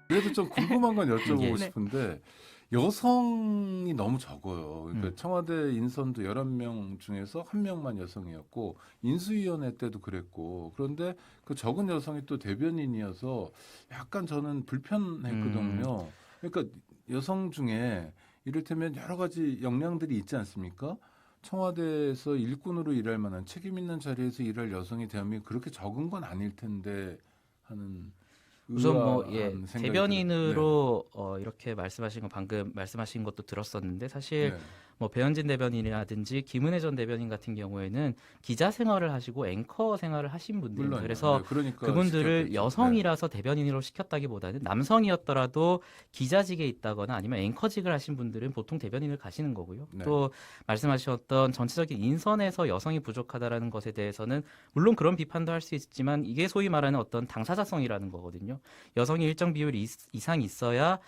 그래도 좀 궁금한 건 여쭤보고 예. 네. 싶은데 여성이 너무 적어요. 그러니까 음. 청와대 인선도 11명 중에서 1명만 여성이었고 인수위원회 때도 그랬고 그런데 그 적은 여성이 또 대변인이어서 약간 저는 불편했거든요. 그러니까 여성 중에 이를테면 여러 가지 역량들이 있지 않습니까? 청와대에서 일꾼으로 일할 만한 책임 있는 자리에서 일할 여성이 대한민국에 그렇게 적은 건 아닐 텐데 하는 우선 뭐 의아한 생각이 대변인으로 이렇게 말씀하신 거 방금 말씀하신 것도 들었었는데 사실 네. 뭐 배현진 대변인이라든지 김은혜 전 대변인 같은 경우에는 기자 생활을 하시고 앵커 생활을 하신 분들입니다. 물론요. 그래서 네, 그러니까 그분들을 시켰겠죠. 여성이라서 대변인으로 시켰다기보다는 남성이었더라도 기자직에 있다거나 아니면 앵커직을 하신 분들은 보통 대변인을 가시는 거고요. 네. 또 말씀하셨던 전체적인 인선에서 여성이 부족하다라는 것에 대해서는 물론 그런 비판도 할 수 있지만 이게 소위 말하는 어떤 당사자성이라는 거거든요. 여성이 일정 비율 이상 있어야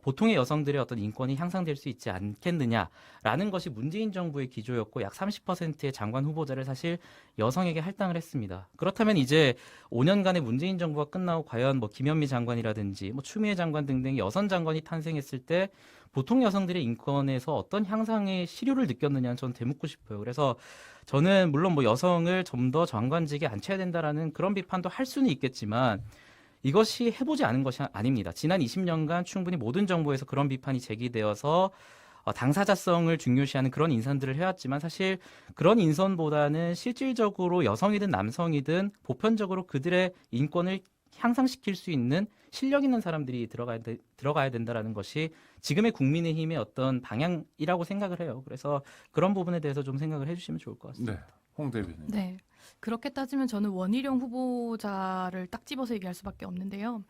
보통의 여성들의 어떤 인권이 향상될 수 있지 않겠느냐라는 것이 문재인 정부의 기조였고 약 30%의 장관 후보자를 사실 여성에게 할당을 했습니다. 그렇다면 이제 5년간의 문재인 정부가 끝나고 과연 뭐 김현미 장관이라든지 뭐 추미애 장관 등등 여성 장관이 탄생했을 때 보통 여성들의 인권에서 어떤 향상의 실효를 느꼈느냐는 저는 되묻고 싶어요. 그래서 저는 물론 뭐 여성을 좀 더 장관직에 앉혀야 된다라는 그런 비판도 할 수는 있겠지만 이것이 해보지 않은 것이 아닙니다. 지난 20년간 충분히 모든 정부에서 그런 비판이 제기되어서 당사자성을 중요시하는 그런 인선들을 해왔지만 사실 그런 인선보다는 실질적으로 여성이든 남성이든 보편적으로 그들의 인권을 향상시킬 수 있는 실력 있는 사람들이 들어가야 된다라는 것이 지금의 국민의힘의 어떤 방향이라고 생각을 해요. 그래서 그런 부분에 대해서 좀 생각을 해주시면 좋을 것 같습니다. 네. 홍 대변인. 네. 그렇게 따지면 저는 원희룡 후보자를 딱 집어서 얘기할 수밖에 없는데요.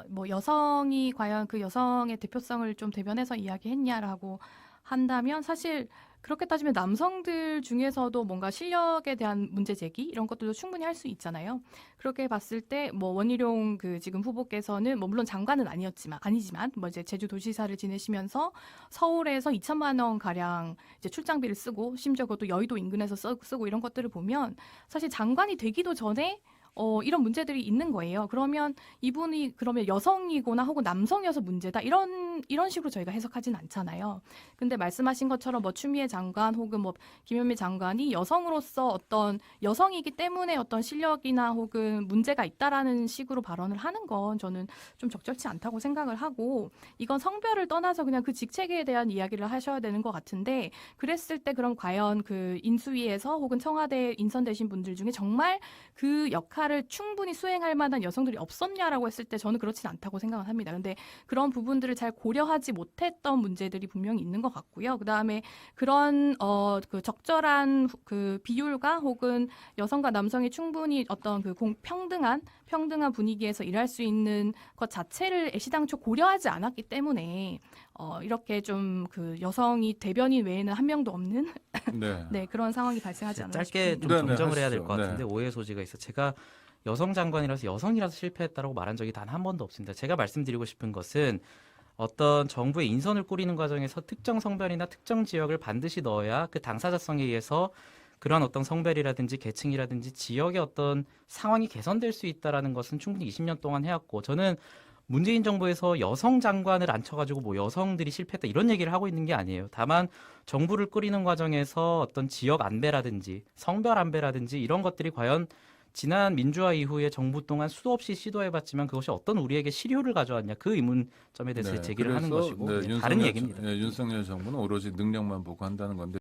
뭐 여성이 과연 그 여성의 대표성을 좀 대변해서 이야기했냐라고 한다면 사실 그렇게 따지면 남성들 중에서도 뭔가 실력에 대한 문제 제기 이런 것들도 충분히 할 수 있잖아요. 그렇게 봤을 때 뭐 원희룡 그 지금 후보께서는 뭐 물론 장관은 아니지만 뭐 이제 제주도지사를 지내시면서 서울에서 2천만 원 가량 이제 출장비를 쓰고 심지어 그것도 여의도 인근에서 쓰고 이런 것들을 보면 사실 장관이 되기도 전에 이런 문제들이 있는 거예요. 그러면 이분이 그러면 여성이거나 혹은 남성이어서 문제다 이런 식으로 저희가 해석하진 않잖아요. 근데 말씀하신 것처럼 뭐 추미애 장관 혹은 뭐 김현미 장관이 여성으로서 어떤 여성이기 때문에 어떤 실력이나 혹은 문제가 있다라는 식으로 발언을 하는 건 저는 좀 적절치 않다고 생각을 하고 이건 성별을 떠나서 그냥 그 직책에 대한 이야기를 하셔야 되는 것 같은데 그랬을 때 그럼 과연 그 인수위에서 혹은 청와대에 인선되신 분들 중에 정말 그 역할을 충분히 수행할 만한 여성들이 없었냐라고 했을 때 저는 그렇진 않다고 생각을 합니다. 근데 그런 부분들을 잘 고려하지 못했던 문제들이 분명히 있는 것 같고요. 그다음에 그런 그 적절한 그 비율과 혹은 여성과 남성이 충분히 어떤 그 평등한 분위기에서 일할 수 있는 것 자체를 애시당초 고려하지 않았기 때문에 이렇게 좀 그 여성이 대변인 외에는 한 명도 없는 네. 네, 그런 상황이 발생하지 않았나 짧게 싶습니다. 좀 네, 네, 정정을 해야 될 하시죠. 것 같은데 네. 오해 소지가 있어. 제가 여성 장관이라서 여성이라서 실패했다라고 말한 적이 단 한 번도 없습니다. 제가 말씀드리고 싶은 것은 어떤 정부의 인선을 꾸리는 과정에서 특정 성별이나 특정 지역을 반드시 넣어야 그 당사자성에 의해서 그러한 어떤 성별이라든지 계층이라든지 지역의 어떤 상황이 개선될 수 있다라는 것은 충분히 20년 동안 해왔고 저는 문재인 정부에서 여성 장관을 앉혀가지고 뭐 여성들이 실패했다 이런 얘기를 하고 있는 게 아니에요. 다만 정부를 꾸리는 과정에서 어떤 지역 안배라든지 성별 안배라든지 이런 것들이 과연 지난 민주화 이후에 정부 동안 수도 없이 시도해봤지만 그것이 어떤 우리에게 실효를 가져왔냐 그 의문점에 대해서 네. 제기를 하는 그래서 것이고 네, 다른 얘기입니다. 윤석열 정부는 오로지 능력만 보고 한다는 건데